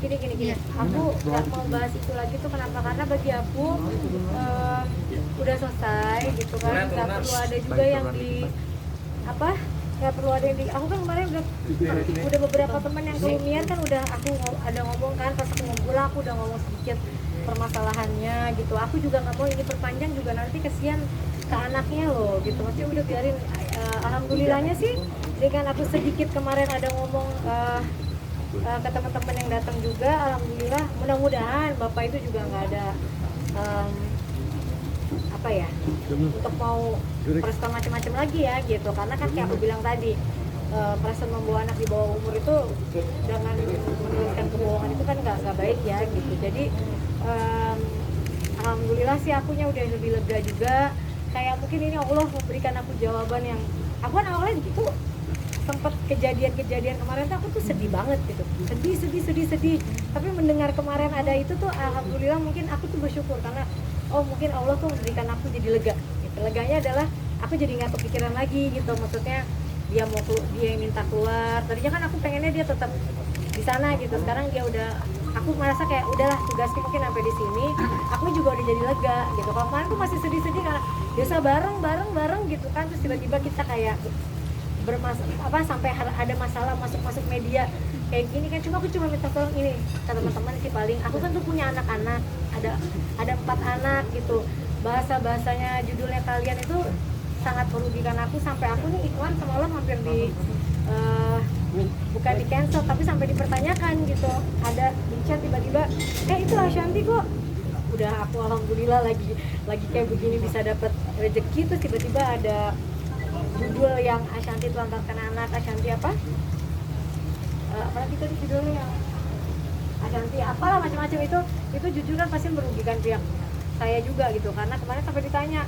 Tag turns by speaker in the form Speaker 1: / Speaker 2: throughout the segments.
Speaker 1: Gini, aku nggak mau bahas itu lagi tuh kenapa, karena bagi aku udah selesai gitu kan, nggak perlu ada juga yang di apa, nggak perlu ada yang di, aku kan kemarin udah beberapa teman yang kelumian kan, udah aku ada ngomong kan, pas aku ngumpul aku udah ngomong sedikit permasalahannya gitu. Aku juga nggak mau ini perpanjang juga, nanti kesian ke anaknya loh gitu, maksudnya udah biarin. Alhamdulillahnya sih dengan aku sedikit kemarin ada ngomong ke teman-teman yang datang juga, alhamdulillah, mudah-mudahan bapak itu juga nggak ada apa ya, untuk mau presen macam-macam lagi ya gitu, karena kan kayak aku bilang tadi, presen membawa anak di bawah umur itu dengan menuliskan kebohongan itu kan nggak baik ya gitu. Jadi alhamdulillah sih akunya udah lebih lega juga, kayak mungkin ini Allah memberikan aku jawaban yang aku kan awalnya gitu sempat kejadian kemarin tuh aku tuh sedih banget gitu, sedih, tapi mendengar kemarin ada itu tuh alhamdulillah, mungkin aku tuh bersyukur karena oh mungkin Allah tuh memberikan aku jadi lega gitu. Leganya adalah aku jadi nggak kepikiran lagi gitu, maksudnya dia yang minta keluar, tadinya kan aku pengennya dia tetap di sana gitu, sekarang dia udah, aku merasa kayak udahlah tugasnya mungkin sampai di sini, aku juga udah jadi lega gitu. Kalau kemarin tuh masih sedih karena biasa bareng gitu kan, terus tiba-tiba kita kayak sampai ada masalah masuk media kayak gini kan. Aku cuma minta tolong ini ke teman-teman sih, paling aku kan tuh punya anak-anak, ada 4 anak gitu, bahasanya judulnya kalian itu sangat merugikan aku, sampai aku nih iklan semalam hampir bukan di cancel tapi sampai dipertanyakan gitu, ada di chat tiba-tiba itu Ashanti kok, udah aku alhamdulillah lagi kayak begini bisa dapat rezeki, terus tiba-tiba ada judul yang Ashanti telantarkan anak, Ashanti apalagi tadi judulnya yang Ashanti apalah macam-macam, itu jujur kan pasti merugikan pihak saya juga gitu, karena kemarin sampai ditanya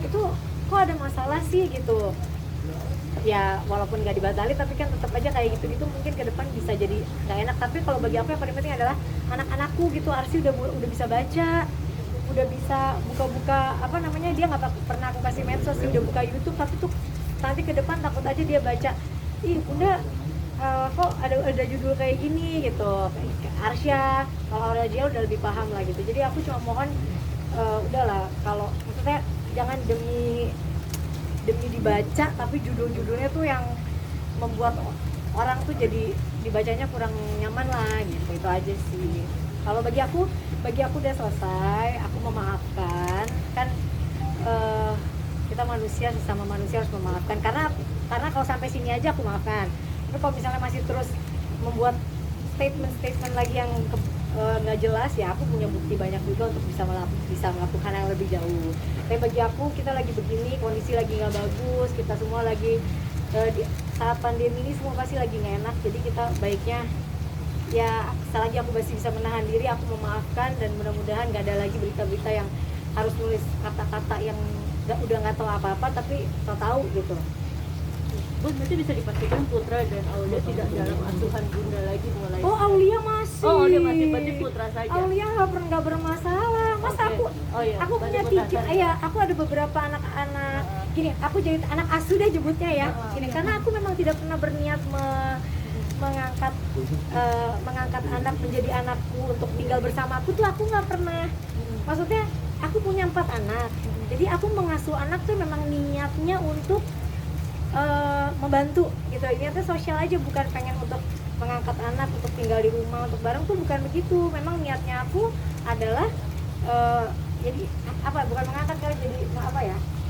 Speaker 1: itu kok ada masalah sih gitu ya, walaupun nggak dibatalin tapi kan tetap aja kayak gitu mungkin ke depan bisa jadi nggak enak. Tapi kalau bagi aku yang paling penting adalah anak-anakku gitu, Arsi udah bisa baca, udah bisa buka-buka dia nggak pernah aku kasih medsos sih, udah buka YouTube, tapi tuh nanti ke depan takut aja dia baca, ih bunda kok ada judul kayak gini gitu. Arsya, kalau Aurel udah lebih paham lah gitu. Jadi aku cuma mohon udahlah, kalau maksudnya jangan demi dibaca tapi judul-judulnya tuh yang membuat orang tuh jadi dibacanya kurang nyaman lah gitu. Itu aja sih. Kalau bagi aku udah selesai, aku memaafkan kan, kita manusia, sesama manusia harus memaafkan, karena kalau sampai sini aja aku maafkan, tapi kalau misalnya masih terus membuat statement lagi yang nggak jelas ya, aku punya bukti banyak juga untuk bisa melakukan yang lebih jauh. Tapi bagi aku, kita lagi begini, kondisi lagi nggak bagus, kita semua lagi di saat pandemi ini semua pasti lagi nggak enak, jadi kita baiknya ya selagi aku masih bisa menahan diri, aku memaafkan, dan mudah-mudahan nggak ada lagi berita-berita yang harus nulis kata-kata yang udah nggak tahu apa-apa tapi tahu gitu.
Speaker 2: Bun, berarti bisa dipastikan Putra dan Aulia tidak dalam asuhan Bunda lagi mulai.
Speaker 1: Oh, Aulia masih.
Speaker 2: Oh, Aulia masih, berarti Putra saja.
Speaker 1: Aulia nggak bermasalah. Mas
Speaker 2: Okay.
Speaker 1: Aku punya 3, ya aku ada beberapa anak-anak. Gini, aku jadi anak asuh deh sebutnya ya. Gini, karena aku memang tidak pernah berniat mengangkat anak menjadi anakku untuk tinggal bersama aku tuh, aku nggak pernah. Maksudnya aku punya 4 anak. Jadi aku mengasuh anak tuh memang niatnya untuk membantu gitu, niatnya sosial aja, bukan pengen untuk mengangkat anak untuk tinggal di rumah untuk bareng tuh, bukan begitu. Memang niatnya aku adalah jadi bukan mengangkat, kalau jadi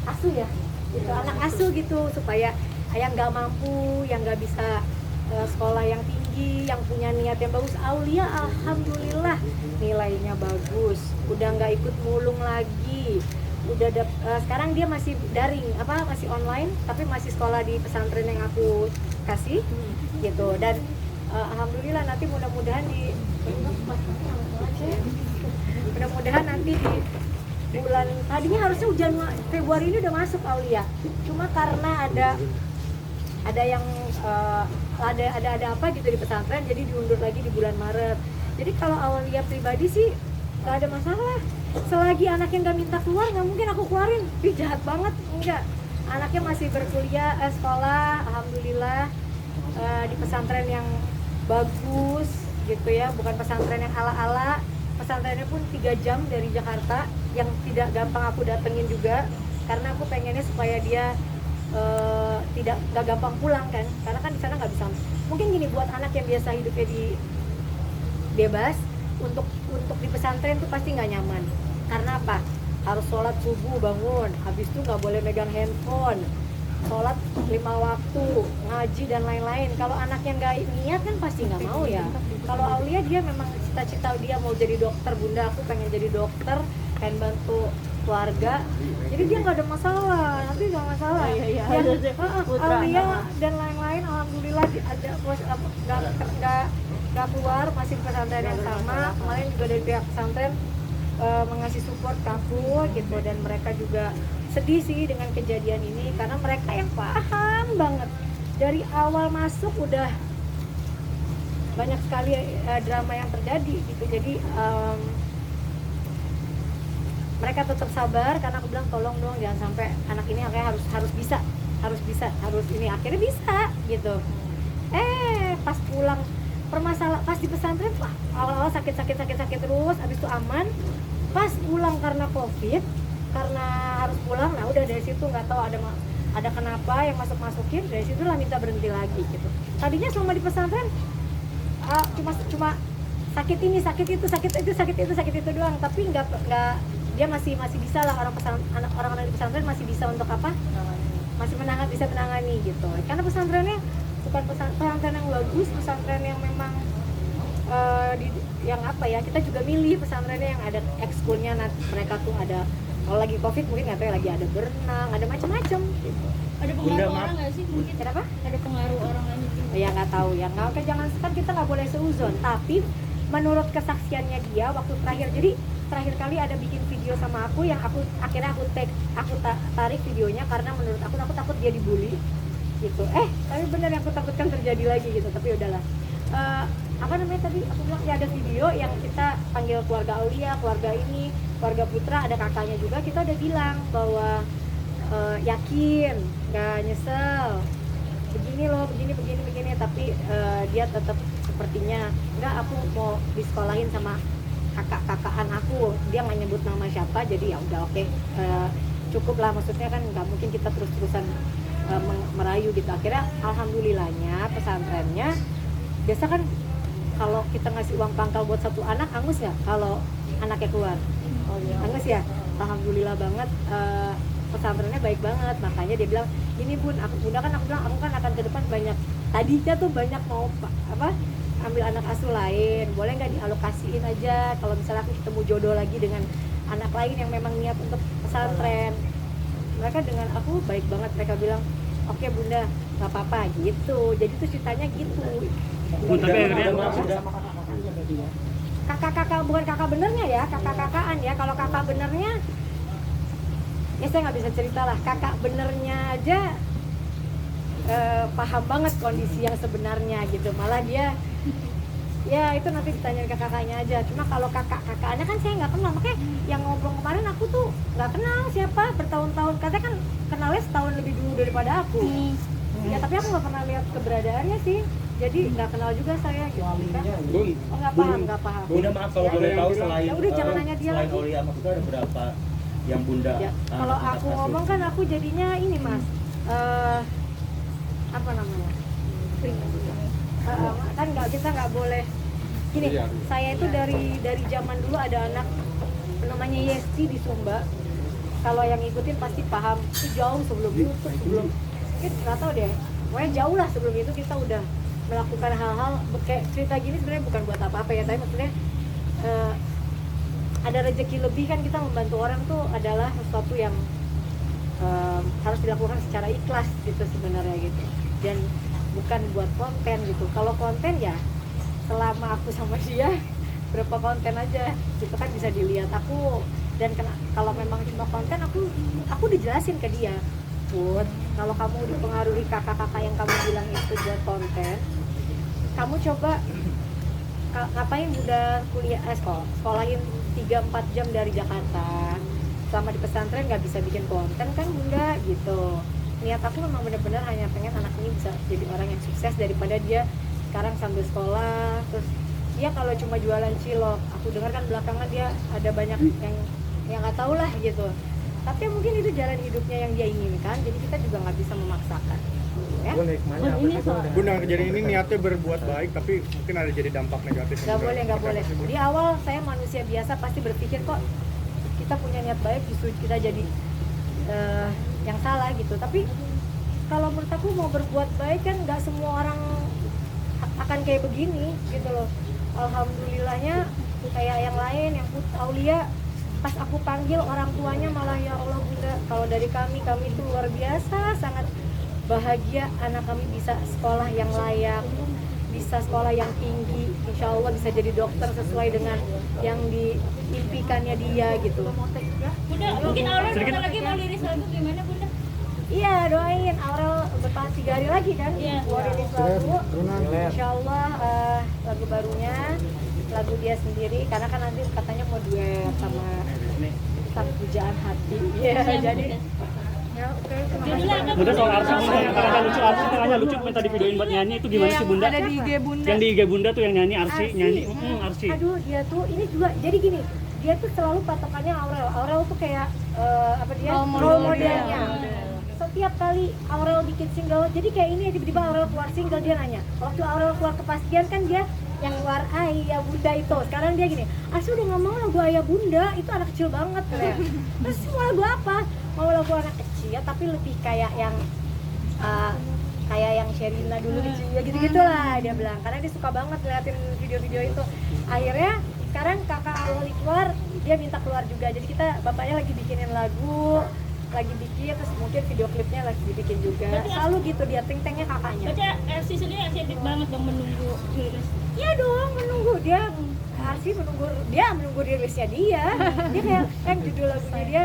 Speaker 1: asuh ya gitu, anak asuh gitu, supaya yang nggak mampu, yang nggak bisa sekolah yang tinggi, yang punya niat yang bagus. Aulia alhamdulillah nilainya bagus, udah nggak ikut mulung lagi, udah sekarang dia masih daring, masih online, tapi masih sekolah di pesantren yang aku kasih gitu. Dan alhamdulillah nanti mudah-mudahan nanti di bulan, tadinya harusnya Februari ini udah masuk Aulia, cuma karena ada yang ada apa gitu di pesantren, jadi diundur lagi di bulan Maret. Jadi kalau Aulia pribadi sih nggak ada masalah, selagi anaknya nggak minta keluar, nggak mungkin aku keluarin. Jahat banget, enggak. Anaknya masih berkuliah, sekolah, alhamdulillah di pesantren yang bagus gitu ya, bukan pesantren yang ala-ala. Pesantrennya pun 3 jam dari Jakarta, yang tidak gampang aku datengin juga, karena aku pengennya supaya dia gak gampang pulang kan, karena kan di sana nggak bisa. Mungkin gini, buat anak yang biasa hidupnya di bebas, untuk di pesantren tuh pasti nggak nyaman. Karena apa? Harus sholat subuh bangun, habis itu nggak boleh megang handphone, sholat 5 waktu, ngaji dan lain-lain. Kalau anak yang nggak niat kan pasti nggak mau ya. Kalau Aulia dia memang cita-cita dia mau jadi dokter, bunda aku pengen jadi dokter, pengen bantu keluarga, jadi dia nggak ada masalah, nanti nggak masalah. Aulia dan lain-lain alhamdulillah ada nggak keluar, masih di pesantren yang sama. Kemarin juga dari pihak pesantren mengasih support ke aku gitu, dan mereka juga sedih sih dengan kejadian ini, karena mereka yang paham banget dari awal masuk udah banyak sekali drama yang terjadi gitu. Jadi mereka tetap sabar, karena aku bilang tolong dong jangan sampai anak ini akhirnya harus bisa ini, akhirnya bisa gitu. Pas pulang pas di pesantren awal-awal sakit terus, habis itu aman. Pas pulang karena COVID, karena harus pulang, nah udah dari situ nggak tahu ada kenapa yang masukin, dari situ lah minta berhenti lagi gitu. Tadinya selama di pesantren cuma sakit ini sakit itu doang, tapi nggak dia masih bisa lah, orang-orang di pesantren masih bisa untuk apa, masih bisa menangani gitu, karena pesantrennya bukan pesantren yang bagus, pesantren yang memang yang apa ya, kita juga milih pesantrennya yang ada ekskulnya. Mereka tuh ada, kalau lagi COVID mungkin nggak tahu ya, lagi ada berenang, ada macam-macam gitu.
Speaker 2: Ada pengaruh orang nggak sih mungkin?
Speaker 1: Kenapa?
Speaker 2: Ada pengaruh orang lain mungkin?
Speaker 1: Ya nggak tahu ya, nggak, jangan, kan kita nggak boleh seuzon. Tapi menurut kesaksiannya dia waktu terakhir, jadi terakhir kali ada bikin video sama aku yang akhirnya aku tarik videonya, karena menurut aku takut dia dibully gitu. Tapi benar yang aku takutkan terjadi lagi gitu. Tapi udahlah. Apa namanya tadi aku bilang ya, ada video yang kita panggil keluarga Aulia, keluarga ini, keluarga Putra, ada kakaknya juga, kita udah bilang bahwa yakin, nggak nyesel, begini loh, begini, tapi dia tetap sepertinya enggak, aku mau disekolahin sama kakak-kakakan aku, dia nggak nyebut nama siapa, jadi ya udah oke, cukup lah, maksudnya kan nggak mungkin kita terus-terusan merayu gitu. Akhirnya alhamdulillahnya pesantrennya, biasa kan kalau kita ngasih uang pangkal buat satu anak, angus nggak kalau anaknya keluar? Angus ya, alhamdulillah banget. Pesantrennya baik banget, makanya dia bilang gini bun, aku bilang aku kan akan ke depan banyak, tadinya tuh banyak mau ambil anak asuh lain, boleh nggak dialokasiin aja kalau misalnya aku ketemu jodoh lagi dengan anak lain yang memang niat untuk pesantren. Mereka dengan aku baik banget, mereka bilang oke bunda, nggak apa-apa gitu. Jadi tuh ceritanya gitu.
Speaker 3: Tapi akhirnya
Speaker 1: kakak bukan kakak benernya ya, kakak-kakaan ya. Kalau kakak benernya ya saya nggak bisa cerita lah. Kakak benernya aja paham banget kondisi yang sebenarnya gitu. Malah dia ya itu nanti ditanyain ke kakaknya aja. Cuma kalau kakak-kakaknya kan saya nggak kenal, makanya yang ngobrol kemarin aku tuh nggak kenal siapa, bertahun-tahun, katanya kan kenalnya setahun lebih dulu daripada aku. Ya tapi aku nggak pernah lihat keberadaannya sih, jadi nggak kenal juga saya gitu kan. Nggak paham.
Speaker 3: Bunda maaf kalau boleh tahu, selain
Speaker 1: Ya udah jangan nanya dia lagi.
Speaker 3: Aulia sama Putra ada berapa yang bunda?
Speaker 1: Ya, kalau aku ngomong kan aku jadinya ini mas, apa namanya? Kan kita nggak boleh gini. Saya itu dari zaman dulu ada anak namanya Yesti di Sumba. Kalau yang ngikutin pasti paham. Itu jauh sebelum YouTube, sebelum mungkin nggak tahu deh. Pokoknya jauh lah sebelum itu kita udah melakukan hal-hal kayak cerita gini. Sebenarnya bukan buat apa-apa ya, tapi maksudnya ada rezeki lebih kan, kita membantu orang tuh adalah sesuatu yang harus dilakukan secara ikhlas gitu sebenarnya gitu, dan bukan buat konten gitu. Kalau konten ya selama aku sama dia berapa konten aja gitu kan bisa dilihat aku, dan kalau memang cuma konten aku dijelasin ke dia, Put, kalau kamu dipengaruhi kakak-kakak yang kamu bilang itu buat konten, kamu coba ngapain udah kuliah sekolahin 3-4 jam dari Jakarta, selama di pesantren nggak bisa bikin konten kan bunda gitu. Niat aku memang benar-benar hanya pengen anak ini bisa jadi orang yang sukses, daripada dia sekarang sambil sekolah. Terus dia kalau cuma jualan cilok, aku dengar kan belakangan dia ada banyak yang nggak tahu lah gitu. Tapi mungkin itu jalan hidupnya yang dia inginkan, jadi kita juga nggak bisa memaksakan. Ya?
Speaker 4: Bunda, kejadian ini niatnya berbuat baik, tapi mungkin ada jadi dampak negatif.
Speaker 1: Nggak boleh. Di awal saya manusia biasa pasti berpikir kok kita punya niat baik justru kita jadi yang salah gitu. Tapi kalau menurut aku mau berbuat baik kan nggak semua orang akan kayak begini gitu loh. Alhamdulillahnya kayak yang lain yang Aulia, pas aku panggil orang tuanya malah ya Allah Bunda, kalau dari kami itu luar biasa, sangat bahagia anak kami bisa sekolah yang layak, bisa sekolah yang tinggi, insya Allah bisa jadi dokter sesuai dengan yang diimpikannya dia gitu.
Speaker 2: Bunda, mungkin Aurel bentar lagi mau liris lagu, gimana Bunda?
Speaker 1: Iya, doain Aurel bertahan 3 hari lagi kan,
Speaker 2: Iya.
Speaker 1: mau rilis lagu, insya Allah lagu barunya, lagu dia sendiri, karena kan nanti katanya mau duet sama Pujaan Hati. Iya, jadi ya oke.
Speaker 3: Bunda soal Arsy, Bunda yang katanya lucu minta di videoin buat nyanyi, itu gimana sih Bunda?
Speaker 5: Ada di IG Bunda.
Speaker 3: Yang di IG Bunda tuh yang nyanyi Arsy, nyanyi Arsy.
Speaker 1: Aduh, dia tuh ini juga jadi gini, dia tuh selalu patokannya Aurel tuh kayak apa dia role modelnya. Setiap kali Aurel bikin single, jadi kayak ini tiba-tiba Aurel keluar single, dia nanya waktu Aurel keluar Kepastian kan dia yang keluar Ayah Bunda itu, sekarang dia gini, Arsy udah gak mau lagu Ayah Bunda, itu anak kecil banget katanya. Terus mau lagu apa? Mau lagu anak kecil tapi lebih kayak yang Sherina dulu kecil gitu lah dia bilang, karena dia suka banget ngeliatin video-video itu. Akhirnya sekarang kakak Aurel keluar, dia minta keluar juga, jadi kita bapaknya lagi bikinin lagu, lagi bikin, terus mungkin video klipnya lagi dibikin juga. Selalu gitu dia ting-tengnya kakaknya.
Speaker 2: Berarti Arsy sendiri excited banget dong menunggu rilis.
Speaker 1: Iya dong, menunggu dia. Arsy menunggu rilisnya dia. Dia kayak kan judul lagunya dia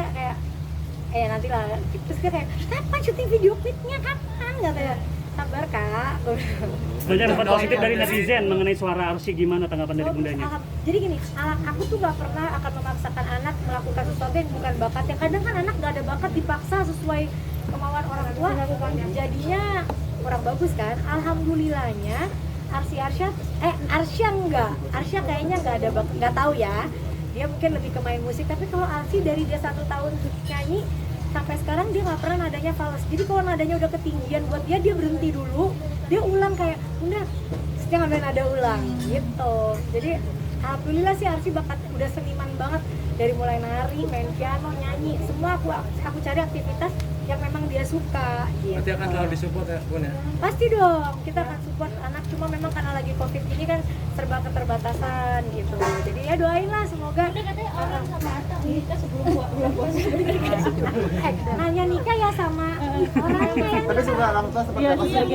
Speaker 1: kayak nanti lah. Terus dia kayak kapan syuting video klipnya, kapan katanya. Sabar kak.
Speaker 3: Banyak dapat positif dari netizen mengenai suara Arsy, gimana tanggapan dari bundanya?
Speaker 1: Jadi gini, aku tuh gak pernah akan memaksakan anak melakukan sesuatu yang bukan bakatnya. Kadang kan anak gak ada bakat dipaksa sesuai kemauan orang tua, jadinya kurang bagus kan. Alhamdulillahnya Arsya kayaknya nggak ada bakat, nggak tahu ya. Dia mungkin lebih ke main musik, tapi kalau Arsy dari dia 1 tahun nyanyi sampai sekarang dia nggak pernah nadanya fals. Jadi kalau nadanya udah ketinggian buat dia berhenti dulu, dia ulang kayak udah, dia ngambil nada ulang gitu. Jadi alhamdulillah sih Arsy bakat, udah seniman banget, dari mulai nari, main piano, nyanyi, semua aku cari aktivitas yang memang dia suka gitu.
Speaker 4: Berarti akan selalu disupport ya Bunda?
Speaker 1: Pasti dong, kita akan support anak, cuma memang karena lagi COVID ini kan serba keterbatasan gitu. Jadi ya doain lah semoga.
Speaker 2: Bunda katanya Aurel sama Atta nikah sebelum bulan puasa.
Speaker 1: Nanya nikah ya sama orangnya yang
Speaker 4: Tapi sudah orang tua seperti apa sih?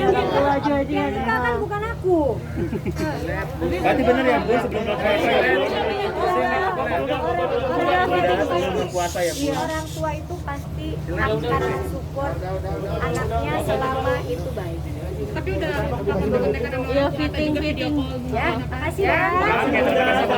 Speaker 1: yang nikah kan bukan aku.
Speaker 3: Berarti bener ya Bu, sebelum berpuasa ya Bu?
Speaker 1: Orang tua itu pasti akan support anaknya selama itu baik.
Speaker 5: Tapi udah kontak-kontakan sama
Speaker 2: Ya fitting.
Speaker 1: Ya, makasih ya.
Speaker 3: Oke, terima kasih.